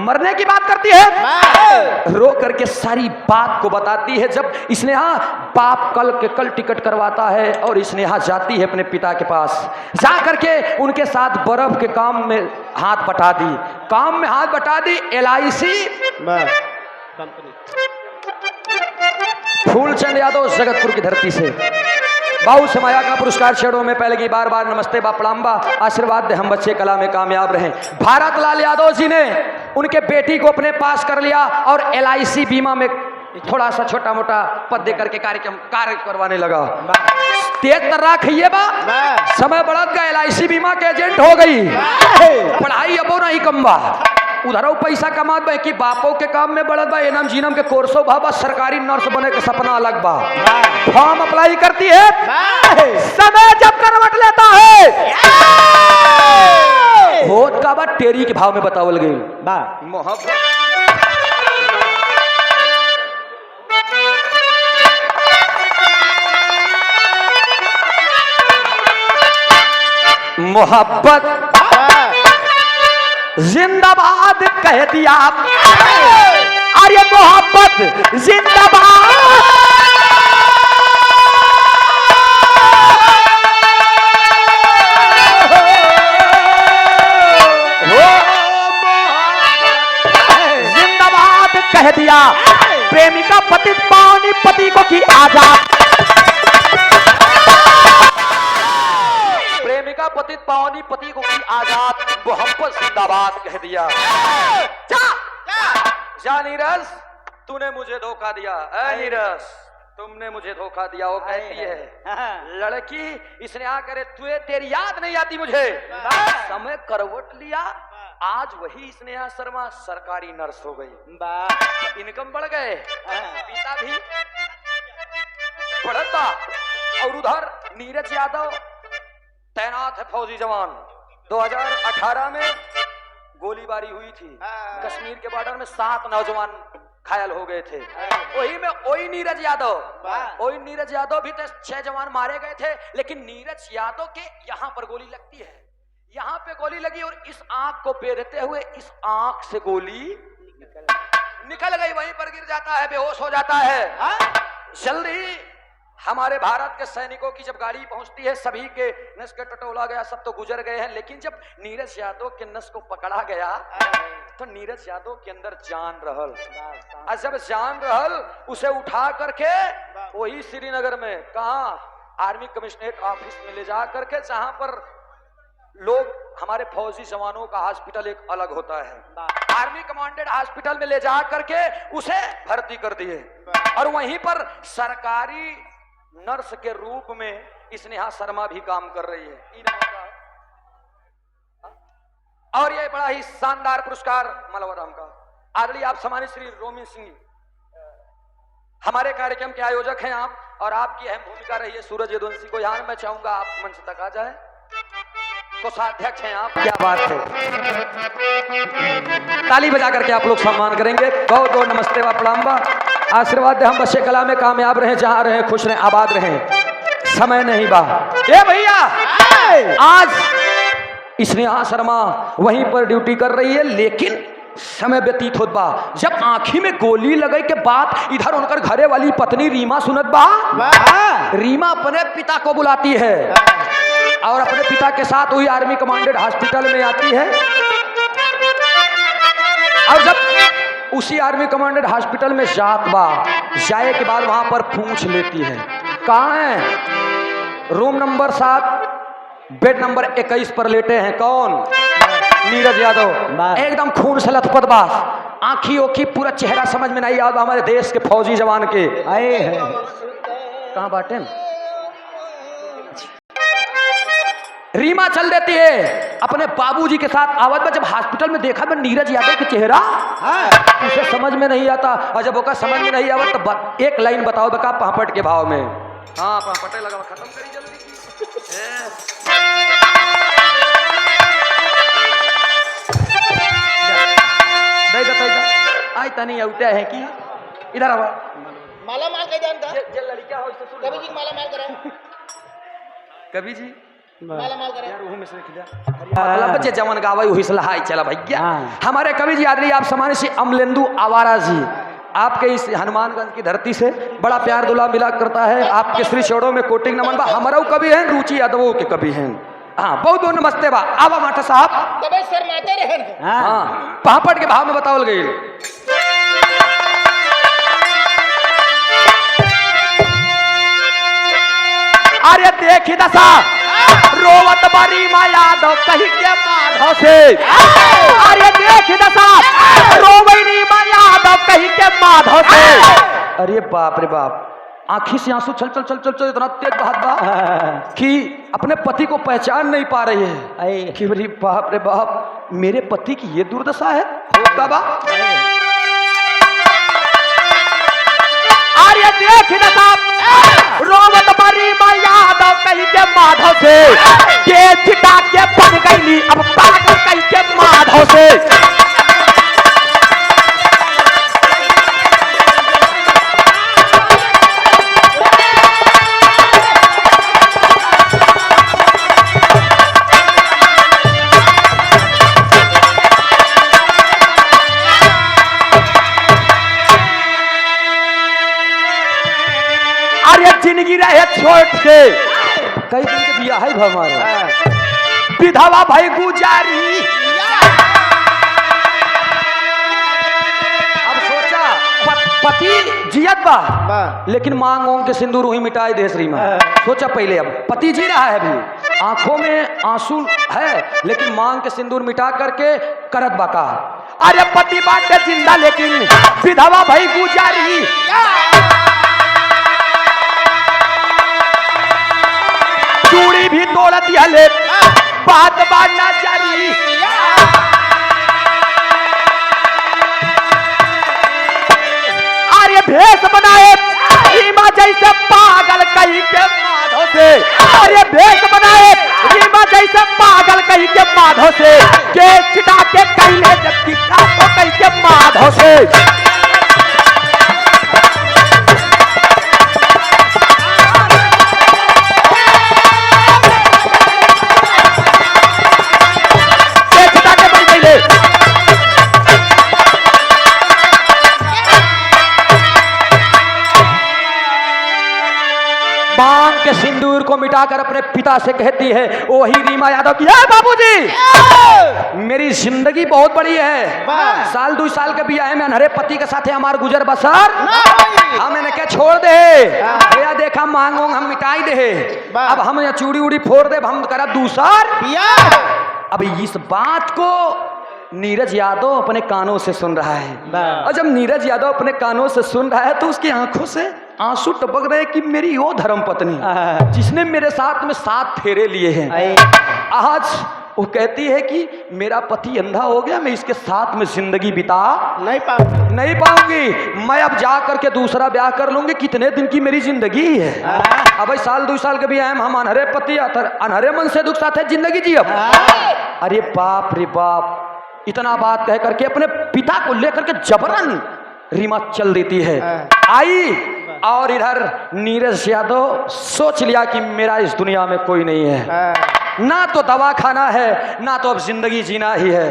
मरने की बात करती है। रो करके सारी बात को बताती है। जब स्नेहा बाप कल के कल टिकट करवाता है और स्नेहा जाती है अपने पिता के पास, जा करके उनके साथ बर्फ के काम में हाथ बटा दी, काम में हाथ बटा दी। LIC फूलचंद यादव जगतपुर की धरती से बाबू समाया का पुरस्कार चरणों में पहले की बार बार नमस्ते बा प्रणाम बा, आशीर्वाद दे हम बच्चे कला में कामयाब रहें। भारत लाल यादव जी ने उनके बेटी को अपने पास कर लिया और LIC बीमा में थोड़ा सा छोटा मोटा पद दे करके कार्य करवाने लगा। तेज तर्रा खइए बा, समय बढ़त का LIC बीमा के एजेंट हो गई, पढ़ाई अबो नहीं कम बा, उधर पैसा कमात बा कि बापों के काम में बढ़त बा, एनम जीनम के कोर्सो बा, सरकारी नर्स बने के सपना अलग बा। फॉर्म अप्लाई करती है, समय जब करवट लेता है होत का बा टेरी के भाव में बतावल गई बा मोहब्बत जिंदाबाद कह दिया, अरे मोहब्बत जिंदाबाद, जिंदाबाद कह दिया। प्रेमिका पति पानी पति को की आजाद, पानीपति को की आजाद, मोहब्बत जिंदाबाद कह दिया। जा नीरज, तूने मुझे धोखा दिया। ऐ नीरज, तुमने मुझे धोखा दिया। वो कहती है लड़की, इसने आकर तुझे तेरी याद नहीं आती मुझे। समय करवट लिया, आज वही स्नेहा शर्मा सरकारी नर्स हो गई, इनकम बढ़ गए, पिता भी बढ़ता। और उधर नीरज यादव तैनात है फौजी जवान। 2018 में गोलीबारी हुई थी कश्मीर के बॉर्डर में, 7 नौजवान घायल हो गए थे। वही में वही नीरज यादव भी तो 6 जवान मारे गए थे। लेकिन नीरज यादव के यहाँ पर गोली लगती है, यहाँ पे गोली लगी और इस आंख को बेधते हुए इस आंख से गोली निकल गई, वहीं पर गिर जाता है, बेहोश हो जाता है। जल्दी हमारे भारत के सैनिकों की जब गाड़ी पहुंचती है, सभी के नस के टटोला गया, सब तो गुजर गए हैं। लेकिन जब नीरज यादव के नस को पकड़ा गया तो नीरज यादव के अंदर जान रहल, और जब जान रहल उसे उठा करके वही श्रीनगर में कहा आर्मी कमिश्नरेट ऑफिस में ले जा करके, जहां पर लोग हमारे फौजी जवानों का हॉस्पिटल एक अलग होता है, आर्मी कमांडेड हॉस्पिटल में ले जा करके उसे भर्ती कर दिए। और वहीं पर सरकारी नर्स के रूप में स्नेहा शर्मा भी काम कर रही है। और ये बड़ा ही शानदार पुरस्कार मलवराम का आदरणीय आप सम्मानित श्री रोमिन सिंह हमारे कार्यक्रम के आयोजक हैं आप, और आपकी अहम भूमिका रही है सूरज यदुवंशी को। यहाँ मैं चाहूंगा आप मंच तक आ जाए, कोषाध्यक्ष हैं आप। क्या बात है, ताली बजा करके आप लोग सम्मान करेंगे। बहुत बहुत नमस्ते व प्रणाम बा, आशीर्वाद दे हम बच्चे कला में कामयाब रहे, जहां रहे खुश रहे आबाद रहे, समय नहीं बा। ए भैया, आज स्नेहा शर्मा वहीं पर ड्यूटी कर रही है, लेकिन समय व्यतीत होत बा। जब आंखी में गोली लगे के बाद इधर उनकर घरे वाली पत्नी रीमा सुनत बा। रीमा अपने पिता को बुलाती है और अपने पिता के साथ वही आर्मी कमांडेड हॉस्पिटल में आती है। और जब उसी आर्मी कमांडेड हॉस्पिटल में जाए के बाद वहां पर पूछ लेती है, कहाँ है? रूम नंबर 7 बेड नंबर 21 पर लेटे हैं। कौन? नीरज यादव। एकदम खून से लथपथ बा, आंखी ओखी पूरा चेहरा समझ में नहीं आता हमारे देश के फौजी जवान के आए हैं। कहाँ बाटे? रीमा चल देती है अपने बाबूजी के साथ। आवाज में जब हॉस्पिटल में देखा मैं नीरज यादव का चेहरा, उसे समझ में नहीं आता। और जब ओका समझ में नहीं आवा तो एक लाइन बताओ बका पापड़ के भाव में। हाँ पापड़ लगा, खत्म करी जल्दी। आई तनी औते है कि इधर आवा। माला माल के जानता जे लड़कियां हो इससे सुन। कभी जी माला माल करे, कभी जी माला माल करे यार वो में से खिला मतलब बच्चे जवन गावे वही से लहाई चला भैया। हमारे कवि जी आदरणीय आप सम्मानित श्री अमलेंदु आवारा जी, आपके इस हनुमानगंज की धरती से बड़ा प्यार दुला मिला करता है। आपके श्री चौड़ों में कोटिंग नमन बा। हमारा कवि हैं रुचि यादवों के कवि हैं। हाँ बहुत बहुत नमस्ते बा। आवा माटा साहब तबे शर्माते रहे। हाँ पापड़ के भाव में बतावल गई। अरे देखी दशा रोवत बरी मा यादव कही के माधव से। अरे देखी दशा रोवनी मा यादव कही के माधव से। अरे बाप रे बाप, आंखी से आंसू चल चल चल चल चल इतना तेज बहात बा कि अपने पति को पहचान नहीं पा रही है। कि अरे बाप रे बाप, मेरे पति की ये दुर्दशा है। होता बा अरे देख दशा रोवत बरी मा यादव कही के माधव से। के चिटा के बन गई अब पागल कही के माधव से। जिंदगी रहे छोट के कई दिन के बिया है हमारे विधवा भाई गुजारी। अब सोचा पति जियत बा लेकिन मांग के सिंदूर वही मिटाई दे श्री मां। सोचा पहले अब पति जी रहा है अभी आंखों में आंसू है लेकिन मांग के सिंदूर मिटा करके करत बाका। अरे पति बाटे जिंदा लेकिन विधवा भई गुजारी। चूड़ी भी तोड़ दिया ले बात बाना जारी। अरे भेष बनाए रीमा जैसे पागल कहीं के माधो से। अरे भेष बनाए रीमा जैसे पागल कहीं के माधो से। के चिटा के कैले जब चिटा तो कहीं के माधो से। मांग के सिंदूर को मिटाकर अपने पिता से कहती है वही रीमा यादव की, बाबूजी मेरी जिंदगी बहुत बड़ी है। साल 2 साल के बियाह में अनहरे पति के साथ हमार गुजर बसर हमने क्या छोड़ दे या देखा मांग हम मिटाई दे। अब हम चूड़ी उड़ी फोड़ दे हम करा दूसर। अब इस बात को नीरज यादव अपने कानों से सुन रहा है और जब नीरज यादव अपने कानों से सुन रहा है तो उसकी आंखों से आंसू टपक रहे कि मेरी वो धर्म पत्नी जिसने मेरे साथ में 7 फेरे लिए हैं आज वो कहती है कि मेरा पति अंधा हो गया, मैं इसके साथ में जिंदगी बिता नहीं पाऊंगी, मैं अब जा करके दूसरा ब्याह कर लूंगी। कितने दिन की मेरी जिंदगी है। अब भाई साल 2 साल के भी आए हम अनहरे पति अनहरे मन से दुख साथ है जिंदगी जी। अब अरे बाप रे बाप, इतना बात कह करके अपने पिता को लेकर के जबरन रीमा चल देती है। आई और इधर नीरज यादव सोच लिया कि मेरा इस दुनिया में कोई नहीं है, ना तो दवा खाना है ना तो अब जिंदगी जीना ही है।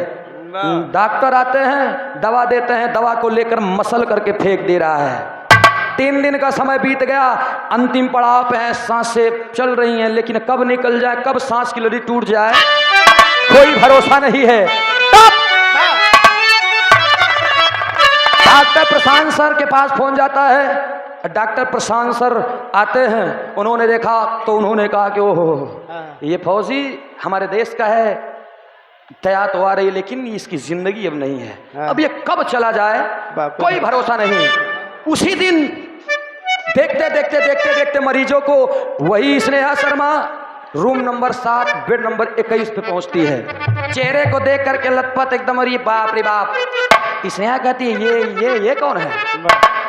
डॉक्टर आते हैं दवा देते हैं, दवा को लेकर मसल करके फेंक दे रहा है। 3 दिन का समय बीत गया, अंतिम पड़ाव पे है, सांसें चल रही हैं लेकिन कब निकल जाए कब सांस की लड़ी टूट जाए कोई भरोसा नहीं है। तब डॉक्टर प्रशांत सर के पास फोन जाता है। डॉक्टर प्रशांत सर आते हैं, उन्होंने देखा तो उन्होंने कहा कि ओहो ये फौजी हमारे देश का है, दया तो आ रही लेकिन इसकी जिंदगी अब नहीं है, अब ये कब चला जाए कोई भरोसा नहीं। उसी दिन देखते देखते देखते देखते मरीजों को वही Sneha Sharma room number 7 bed number 21 पे पहुंचती है। चेहरे को देख करके लथपथ एकदम, अरे बाप रे बाप। स्नेहा कहती है ये कौन है,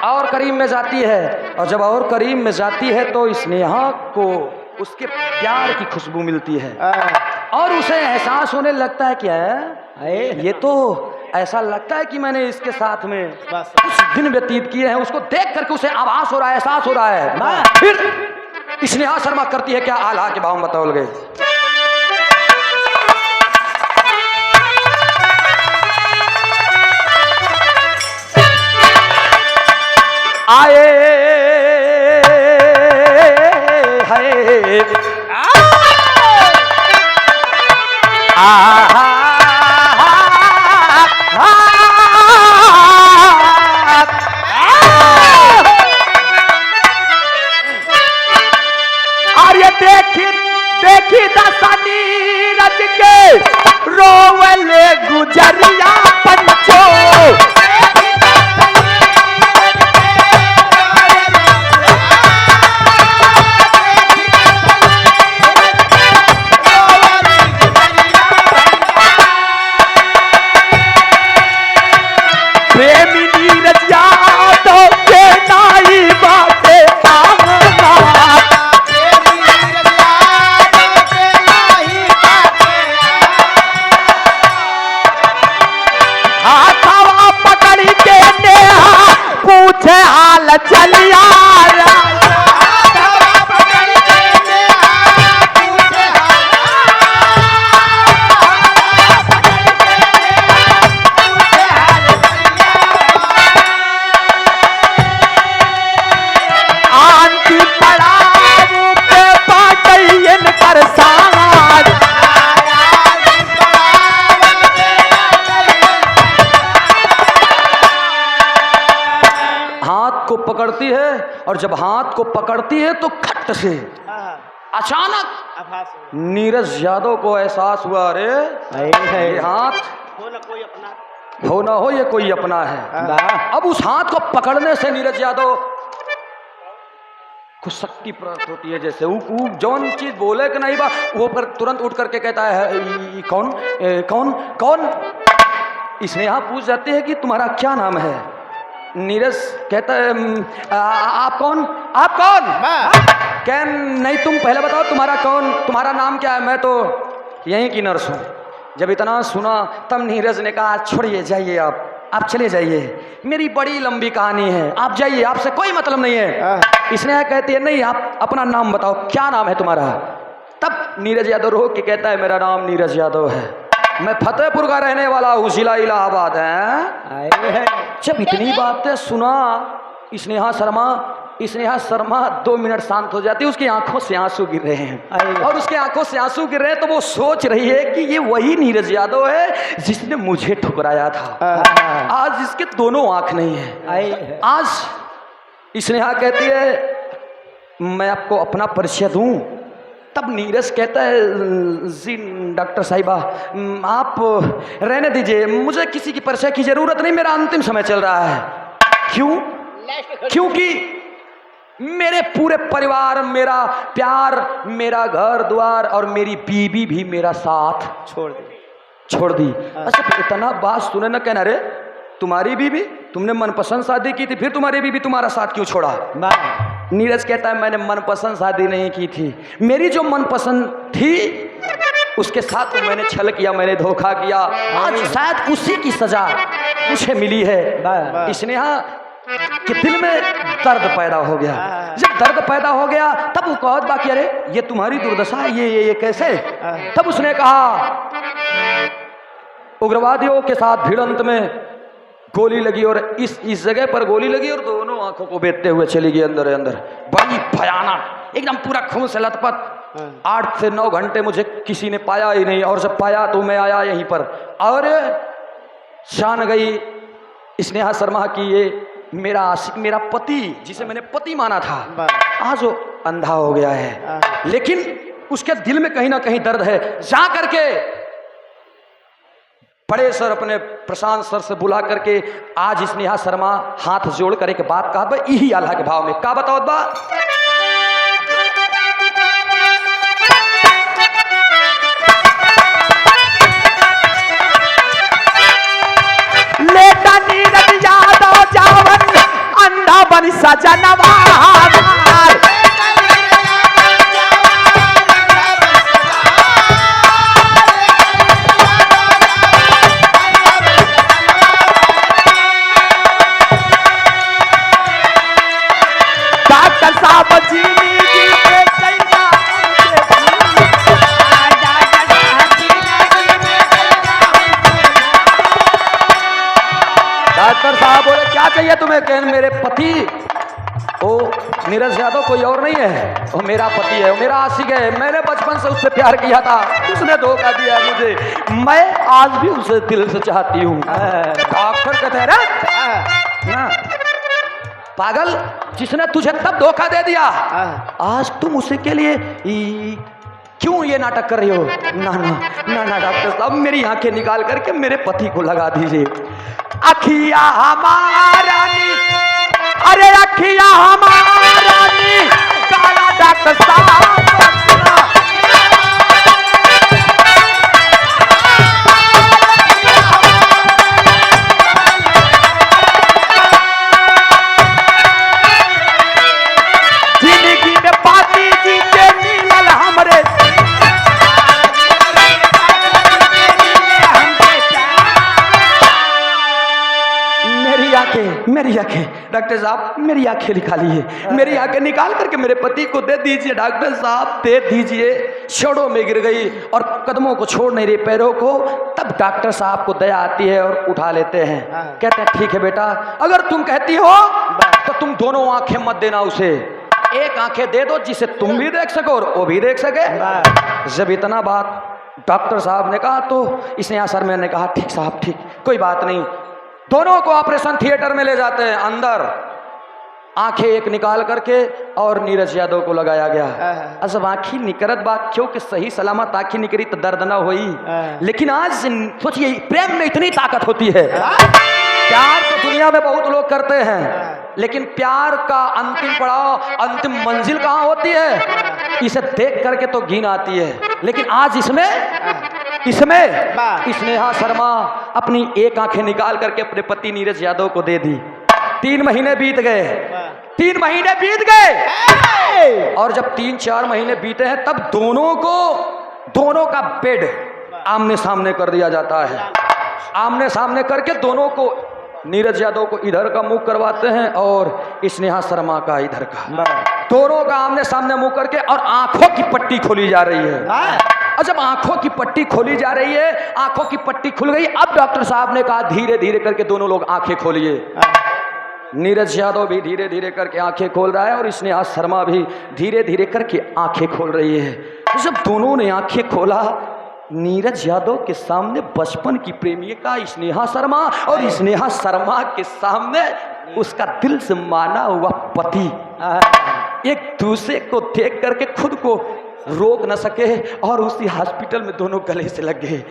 और करीब में जाती है और जब और करीब में जाती है तो स्नेहा को उसके प्यार की खुशबू मिलती है और उसे एहसास होने लगता है कि ये तो ऐसा लगता है कि मैंने इसके साथ में कुछ दिन व्यतीत किए हैं। उसको देख करके उसे आभास हो रहा है, एहसास हो रहा है। फिर स्नेहा शर्मा करती है क्या, आल्हा के भाव बतौल गए। आए हाय अरे देखी दसानी रच के रोवले गुजरिया पंचो। चलिया आंटी पड़ाव पे बाटैन कर साथ हाथ को पकड़ती है और जब हाथ को पकड़ती है तो खट से अचानक आभास नीरज यादव को एहसास हुआ, अरे ये हाथ हो ना कोई अपना। हो ना हो ये कोई अपना है। वाह। अब उस हाथ को पकड़ने से नीरज यादव कुछ शक्ति प्राप्त होती है, जैसे वो जौन चीज बोले कि नहीं बा वो पर तुरंत उठ करके कहता है कौन कौन कौन। स्नेहा पूछ जाती है कि तुम्हारा क्या नाम है। नीरज कहता है आप कौन, आप कौन। क्या नहीं तुम पहले बताओ तुम्हारा कौन, तुम्हारा नाम क्या है। मैं तो यहीं की नर्स हूँ। जब इतना सुना तब नीरज ने कहा छोड़िए जाइए आप चले जाइए, मेरी बड़ी लंबी कहानी है, आप जाइए, आपसे कोई मतलब नहीं है। स्नेहा कहती है नहीं आप अपना नाम बताओ, क्या नाम है तुम्हारा। तब नीरज यादव रो के कहता है मेरा नाम नीरज यादव है, मैं फतेहपुर का रहने वाला हूँ, जिला इलाहाबाद है। जब इतनी बातें सुना स्नेहा शर्मा 2 मिनट शांत हो जाती है। उसकी आंखों से आंसू गिर रहे हैं और उसके आंखों से आंसू गिर रहे हैं तो वो सोच रही है कि ये वही नीरज यादव है जिसने मुझे ठुकराया था। आज इसके दोनों आंख नहीं है। आज स्नेहा कहती है मैं आपको अपना परिचय दूं। तब नीरज कहता है जी डॉक्टर साहिबा आप रहने दीजिए, मुझे किसी की परिचय की जरूरत नहीं, मेरा अंतिम समय चल रहा है। क्यों? क्योंकि मेरे पूरे परिवार, मेरा प्यार, मेरा घर द्वार और मेरी बीबी भी मेरा साथ छोड़ दी। अच्छा इतना बात सुने न कहना रे तुम्हारी बीबी, तुमने मनपसंद शादी की थी, फिर तुम्हारी बीबी तुम्हारा साथ क्यों छोड़ा। नीरज कहता है मैंने मनपसंद शादी नहीं की थी, मेरी जो मनपसंद थी उसके साथ तो मैंने छल किया, मैंने धोखा किया। आज शायद उसी की सजा मुझे मिली है। स्नेहा कि दिल में दर्द पैदा हो गया। जब दर्द पैदा हो गया तब वो कहत बाकी अरे ये तुम्हारी दुर्दशा है, ये कैसे। तब उसने कहा उग्रवादियों के साथ भिड़ंत में गोली लगी और इस जगह पर गोली लगी और दोनों आंखों को बेचते हुए चली गई अंदर अंदर। बड़ी भयानक, एकदम पूरा खून से लथपथ। 8 से 9 घंटे मुझे किसी ने पाया ही नहीं और जब पाया तो मैं आया यहीं पर और जान गई स्नेहा शर्मा की ये मेरा आशिक, मेरा पति जिसे मैंने पति माना था आज वो अंधा हो गया है। लेकिन उसके दिल में कहीं ना कहीं दर्द है। जा करके बड़े सर अपने प्रशांत सर से बुला करके आज स्नेहा शर्मा हाथ जोड़ कर एक बात कहा यही आल्हा के भाव में का बताओ बा। लेटा नीरज यादव जावन अंधा बन सजनवा डॉक्टर साहब जी डॉक्टर साहब बोले क्या चाहिए तुम्हें। कहन मेरे पति ओ नीरज यादव कोई और नहीं है, वो मेरा पति है, वो मेरा आशिक है, मैंने बचपन से उससे प्यार किया था, उसने धोखा दिया मुझे, मैं आज भी उसे दिल से चाहती हूँ। डॉक्टर कहते हैं ना पागल, जिसने तुझे तब धोखा दे दिया आज तुम उसी के लिए क्यों ये नाटक कर रही हो। ना ना ना ना डॉक्टर साहब मेरी आंखें निकाल करके मेरे पति को लगा दीजिए। अखिया हमारा नी, अरे अखिया हमारा नी, काला डॉक्टर साहब जिंदगी में पाती जी के मिलल हमरे मेरी आंखें डॉक्टर साहब मेरी आंखें निकाली है, मेरी आंखें निकाल करके मेरे पति को दे दीजिए डॉक्टर साहब दे दीजिए। क्षणों में गिर गई और कदमों को छोड़ नहीं रही पैरों को। तब डॉक्टर साहब को दया आती है और उठा लेते हैं। कहते हैं ठीक है बेटा अगर तुम कहती हो तो तुम दोनों आंखें मत देना उसे, एक आंखें दे दो जिसे तुम भी देख सको और वो भी देख सके। जब इतना बात डॉक्टर साहब ने कहा तो स्नेहा शर्मा ने कहा ठीक साहब ठीक, कोई बात नहीं। दोनों को ऑपरेशन थिएटर में ले जाते हैं अंदर। आंखें एक निकाल करके और नीरज यादव को लगाया गया। अब आंखी निकरत बात क्यों कि सही सलामत आंखी निकरी तो दर्द ना हुई। लेकिन आज सोचिए प्रेम में इतनी ताकत होती है। प्यार तो दुनिया में बहुत लोग करते हैं, लेकिन प्यार का अंतिम पड़ाव, अंतिम मंजिल कहाँ होती है? इसे देख करके तो घिन आती है। लेकिन आज इसमें स्नेहा शर्मा अपनी एक आंखें निकाल करके अपने पति नीरज यादव को दे दी। 3 महीने बीत गए, 3 महीने बीत गए, और जब 3-4 महीने बीते हैं तब दोनों का बेड आमने सामने कर दिया जाता है। आमने सामने करके दोनों को, नीरज यादव को इधर का मुंह करवाते हैं और स्नेहा शर्मा का इधर का, दोनों का आमने सामने मुंह करके, और आंखों की पट्टी खोली जा रही है। और जब आंखों की पट्टी खोली जा रही है, आंखों की पट्टी खुल गई। अब डॉक्टर साहब ने कहा धीरे धीरे करके दोनों लोग आंखें खोलिए। नीरज यादव भी धीरे धीरे करके आंखें खोल रहा है और स्नेहा शर्मा भी धीरे धीरे करके आंखें खोल रही है। तो जब दोनों ने आंखें खोला, नीरज यादव के सामने बचपन की प्रेमिका स्नेहा शर्मा, और स्नेहा शर्मा के सामने उसका दिल से माना हुआ पति, एक दूसरे को देख करके खुद को रोक न सके और उसी हॉस्पिटल में दोनों गले से लग गए।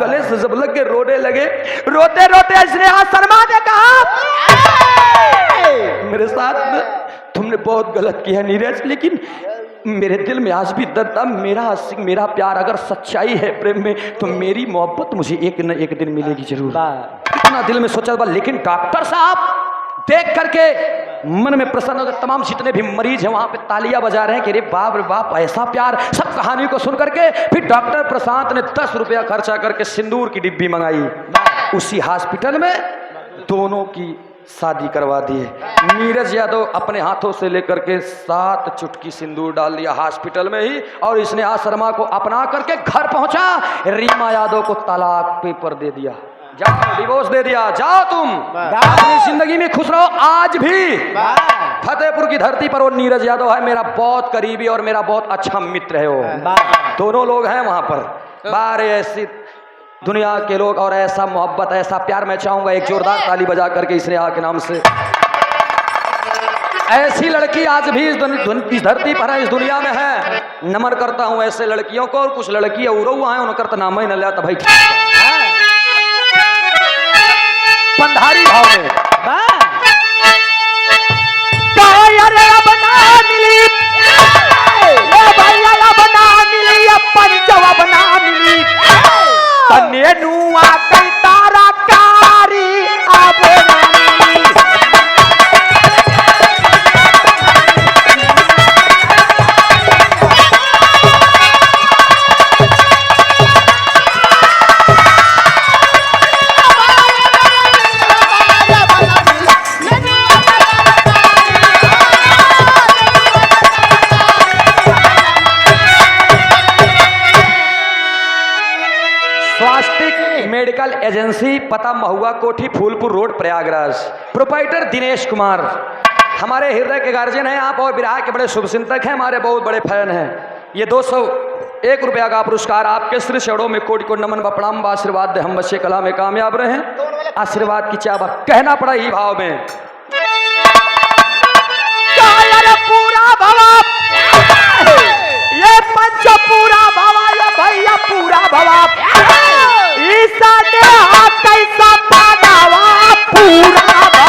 गले से जब लग गए, रोने लगे। रोते रोते स्नेहा शर्मा ने कहा मेरे साथ तुमने बहुत गलत किया नीरज, लेकिन मेरे दिल में आज भी दर्द था। मेरा प्यार अगर सच्चाई है प्रेम में, तो मेरी मोहब्बत मुझे एक न एक दिन मिलेगी जरूर। इतना दिल में सोचा था। लेकिन डॉक्टर साहब देख करके मन में प्रसन्न हो गए। तमाम जितने भी मरीज हैं वहां पे तालियां बजा रहे हैं कि अरे बाप रे बाप, ऐसा प्यार। सब कहानी को सुन करके फिर डॉक्टर प्रशांत ने 10 रुपया खर्चा करके सिंदूर की डिब्बी मंगाई। उसी हॉस्पिटल में दोनों की शादी करवा दिए। नीरज यादव अपने हाथों से लेकर के 7 चुटकी सिंदूर डाल दिया हॉस्पिटल में ही, और स्नेहा शर्मा को अपना करके घर पहुंचा। रीमा यादव को तलाक पेपर दे दिया, जाओ डिवोर्स दे दिया, जाओ तुम अपनी जिंदगी में खुश रहो। आज भी फतेहपुर की धरती पर वो नीरज यादव है मेरा बहुत करीबी और मेरा बहुत अच्छा मित्र है। वो दोनों लोग हैं वहां पर। बारे ऐसी दुनिया के लोग और ऐसा मोहब्बत, ऐसा प्यार। मैं चाहूंगा एक जोरदार ताली बजा करके स्नेहा के नाम से। ऐसी लड़की आज भी इस धरती पर है, इस दुनिया में है। नमन करता हूं ऐसे लड़कियों को। और कुछ लड़कियां उड़ौआ हैं, उनका तो नाम ही न लिया तो भाई पंधारी भाव में मेडिकल एजेंसी, पता महुआ कोठी, फूलपुर रोड, प्रयागराज। प्रोप्राइटर दिनेश कुमार हमारे हृदय के गार्जियन हैं आप, और विराह के बड़े शुभचिंतक हैं, हमारे बहुत बड़े फैन हैं। ये 201 रुपया का पुरस्कार आपके श्री चरणों में कोटि कोटि नमन व प्रणाम। आशीर्वाद दे हम बच्चे कला में कामयाब रहे। आशीर्वाद की चाबा कहना पड़ा ही भाव में। पूरा भवा ये पंच पूरा भवा, ये भैया पूरा भवा, ईसा ने हाथ कैसा पानावा पूरा भवा।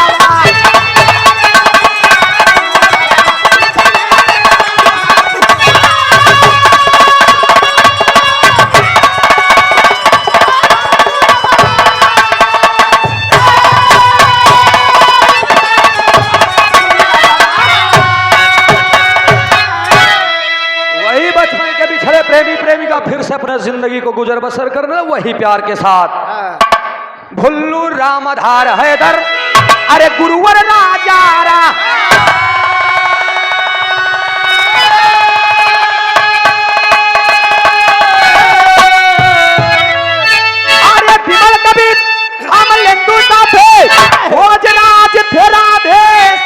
प्रेमी प्रेमिका फिर से अपने जिंदगी को गुजर बसर करना वही प्यार के साथ। भुल्लू रामधार हैदर, अरे गुरुवर राजारा, अरे विमल कबीर अमलेंदु साथे भोजराज तेरा देश।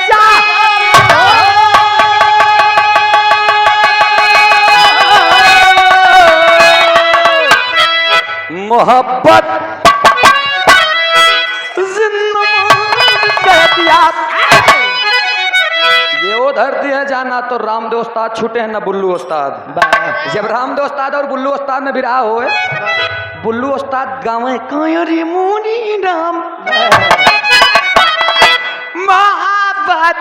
मोहब्बत जिंदगी धरती है जाना तो रामदेव उस्ताद छूटे हैं न बुल्लू उस्ताद। जब रामदेव उस्ताद और बुल्लू उस्ताद में विराह होए, बुल्लू उस्ताद गावे कायरी मुनी राम मोहब्बत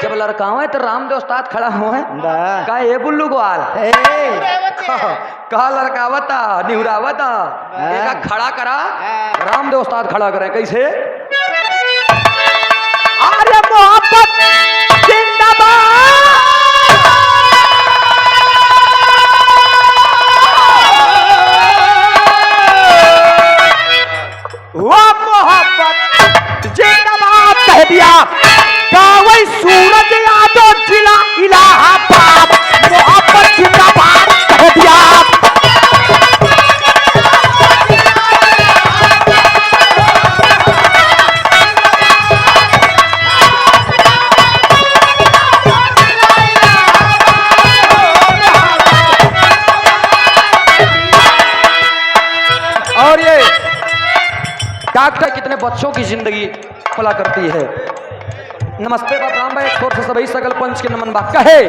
जब लड़कावे तो रामदेव उस्ताद खड़ा हुए का ये बुल्लू ग्वाल कहा लड़कावता निहुरावता एक खड़ा करा। रामदेव उस्ताद खड़ा करे कैसे? अरे मोहब्बत जिंदाबाद, वो मोहब्बत जिंदाबाद कह दिया। कावई सूरज यादव जिला इलाहाबाद, मोहब्बत जिंदाबाद कह दिया। और ये डॉक्टर कितने बच्चों की जिंदगी भला करती है। नमस्ते बाप राम भाई, एक छोर से सभी सकल पंच के नमन बा कहे।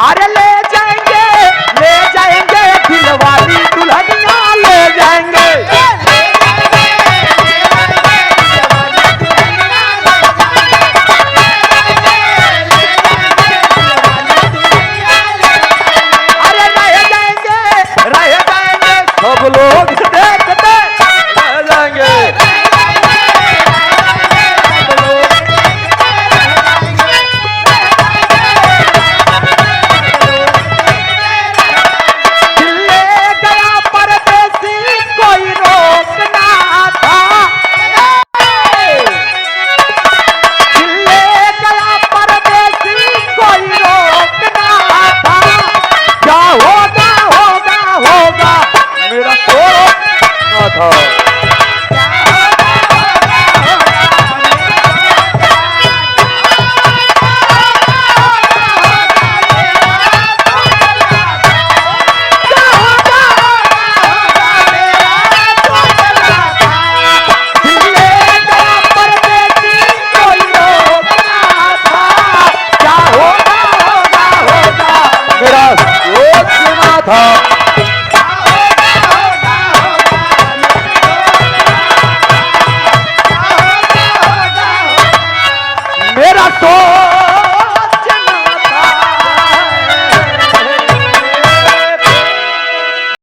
अरे ले जाएंगे दिलवाली दुल्हनिया ले जाएंगे। अरे रह जाएंगे सब लोग